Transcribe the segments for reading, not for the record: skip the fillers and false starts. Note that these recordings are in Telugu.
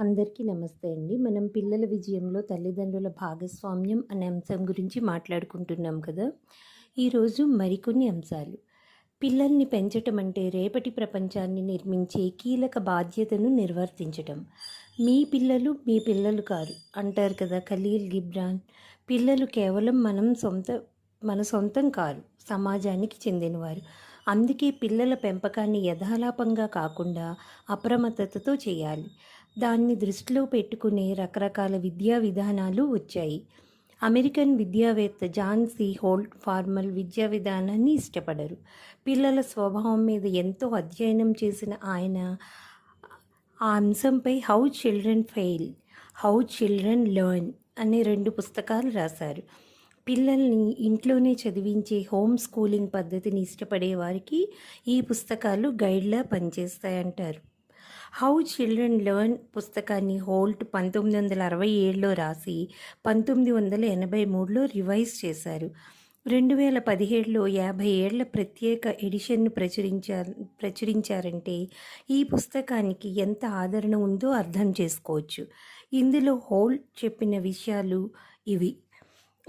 అందరికీ నమస్తే అండి. మనం పిల్లల విజయంలో తల్లిదండ్రుల భాగస్వామ్యం అనే అంశం గురించి మాట్లాడుకుంటున్నాం కదా! ఈరోజు మరికొన్ని అంశాలు. పిల్లల్ని పెంచటం అంటే రేపటి ప్రపంచాన్ని నిర్మించే కీలక బాధ్యతను నిర్వర్తించటం. మీ పిల్లలు మీ పిల్లలు కారు అంటారు కదా ఖలీల్ గిబ్రాన్. పిల్లలు కేవలం మన సొంతం కారు, సమాజానికి చెందినవారు. అందుకే పిల్లల పెంపకాన్ని యథాలాపంగా కాకుండా అప్రమత్తతతో చేయాలి. దాన్ని దృష్టిలో పెట్టుకునే రకరకాల విద్యా విధానాలు వచ్చాయి. అమెరికన్ విద్యావేత్త జాన్ సి హోల్ట్ ఫార్మల్ విద్యా విధానాన్ని ఇష్టపడరు. పిల్లల స్వభావం మీద ఎంతో అధ్యయనం చేసిన ఆయన ఆ అంశంపై how children fail, how children learn అనే 2 పుస్తకాలు రాశారు. పిల్లల్ని ఇంట్లోనే చదివించే హోమ్ స్కూలింగ్ పద్ధతిని ఇష్టపడే వారికి ఈ పుస్తకాలు గైడ్లా పనిచేస్తాయంటారు. హౌ చిల్డ్రన్ లెర్న్ పుస్తకాన్ని హోల్ట్ 1967లో రాసి 1983లో రివైజ్ చేశారు. 2017లో 50 ఏళ్ల ప్రత్యేక ఎడిషన్ను ప్రచురించారంటే ఈ పుస్తకానికి ఎంత ఆదరణ ఉందో అర్థం చేసుకోవచ్చు. ఇందులో హోల్ట్ చెప్పిన విషయాలు ఇవి.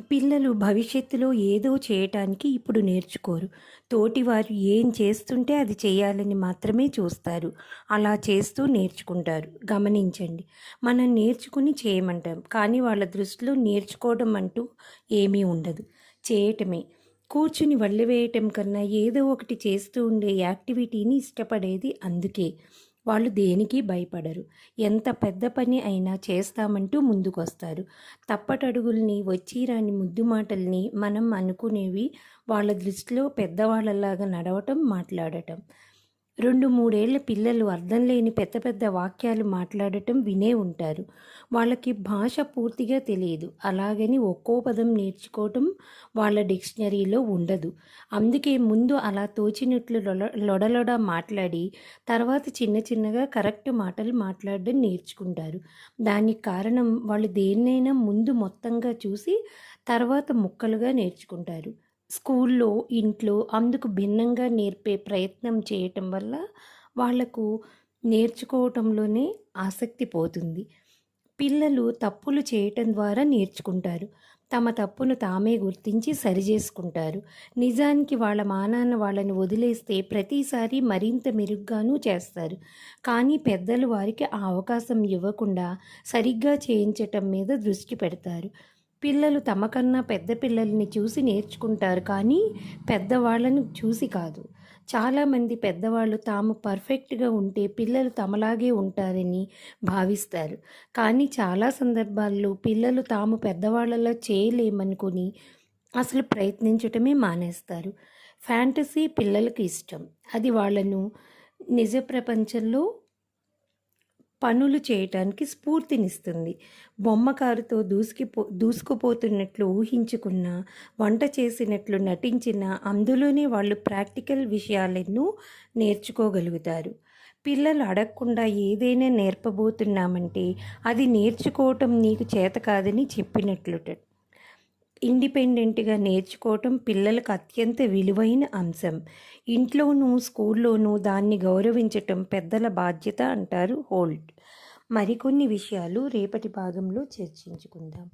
పిల్లలు భవిష్యత్తులో ఏదో చేయటానికి ఇప్పుడు నేర్చుకోరు. తోటివారు ఏం చేస్తుంటే అది చేయాలని మాత్రమే చూస్తారు. అలా చేస్తూ నేర్చుకుంటారు. గమనించండి, మనం నేర్చుకుని చేయమంటాం, కానీ వాళ్ళ దృష్టిలో నేర్చుకోవడం అంటూ ఏమీ ఉండదు. చేయటమే. కూర్చుని వల్లెవేయటం కన్నా ఏదో ఒకటి చేస్తూ ఉండే యాక్టివిటీని ఇష్టపడేది అందుకే. వాళ్ళు దేనికి భయపడరు. ఎంత పెద్ద పని అయినా చేస్తామంటూ ముందుకొస్తారు. తప్పటడుగుల్ని, వచ్చిరాని ముద్దు మాటల్ని మనం అనుకునేవి వాళ్ళ దృష్టిలో పెద్దవాళ్ళలాగా నడవటం, మాట్లాడటం. 2-3 ఏళ్ల పిల్లలు అర్థం లేని పెద్ద పెద్ద వాక్యాలు మాట్లాడటం వినే ఉంటారు. వాళ్ళకి భాష పూర్తిగా తెలియదు. అలాగని ఒక్కో పదం నేర్చుకోవటం వాళ్ళ డిక్షనరీలో ఉండదు. అందుకే ముందు అలా తోచినట్లు లొడలొడ మాట్లాడి తర్వాత చిన్న చిన్నగా కరెక్ట్ మాటలు మాట్లాడడం నేర్చుకుంటారు. దానికి కారణం వాళ్ళు దేన్నైనా ముందు మొత్తంగా చూసి తర్వాత ముక్కలుగా నేర్చుకుంటారు. స్కూల్లో, ఇంట్లో అందుకు భిన్నంగా నేర్పే ప్రయత్నం చేయటం వల్ల వాళ్లకు నేర్చుకోవటంలోనే ఆసక్తి పోతుంది. పిల్లలు తప్పులు చేయటం ద్వారా నేర్చుకుంటారు. తమ తప్పును తామే గుర్తించి సరిచేసుకుంటారు. నిజానికి వాళ్ళ మానాన్న వాళ్ళని వదిలేస్తే ప్రతిసారి మరింత మెరుగ్గానూ చేస్తారు. కానీ పెద్దలు వారికి ఆ అవకాశం ఇవ్వకుండా సరిగ్గా చేయించటం మీద దృష్టి పెడతారు. పిల్లలు తమకన్నా పెద్ద పిల్లల్ని చూసి నేర్చుకుంటారు, కానీ పెద్దవాళ్ళను చూసి కాదు. చాలామంది పెద్దవాళ్ళు తాము పర్ఫెక్ట్గా ఉంటే పిల్లలు తమలాగే ఉంటారని భావిస్తారు. కానీ చాలా సందర్భాల్లో పిల్లలు తాము పెద్దవాళ్ళలా చేయలేమనుకుని అసలు ప్రయత్నించటమే మానేస్తారు. ఫ్యాంటసీ పిల్లలకు ఇష్టం. అది వాళ్ళను నిజ ప్రపంచంలో పనులు చేయటానికి స్ఫూర్తినిస్తుంది. బొమ్మకారుతో దూసుకుపోతున్నట్లు ఊహించుకున్నా, వంట చేసినట్లు నటించినా అందులోనే వాళ్ళు ప్రాక్టికల్ విషయాలెన్నో నేర్చుకోగలుగుతారు. పిల్లలు అడగకుండా ఏదైనా నేర్పబోతున్నామంటే అది నేర్చుకోవటం నీకు చేత కాదని చెప్పినట్లుట. ఇండిపెండెంట్గా నేర్చుకోవటం పిల్లలకు అత్యంత విలువైన అంశం. ఇంట్లోనూ స్కూల్లోనూ దాన్ని గౌరవించటం పెద్దల బాధ్యత అంటారు హోల్ట్. మరికొన్ని విషయాలు రేపటి భాగంలో చర్చించుకుందాం.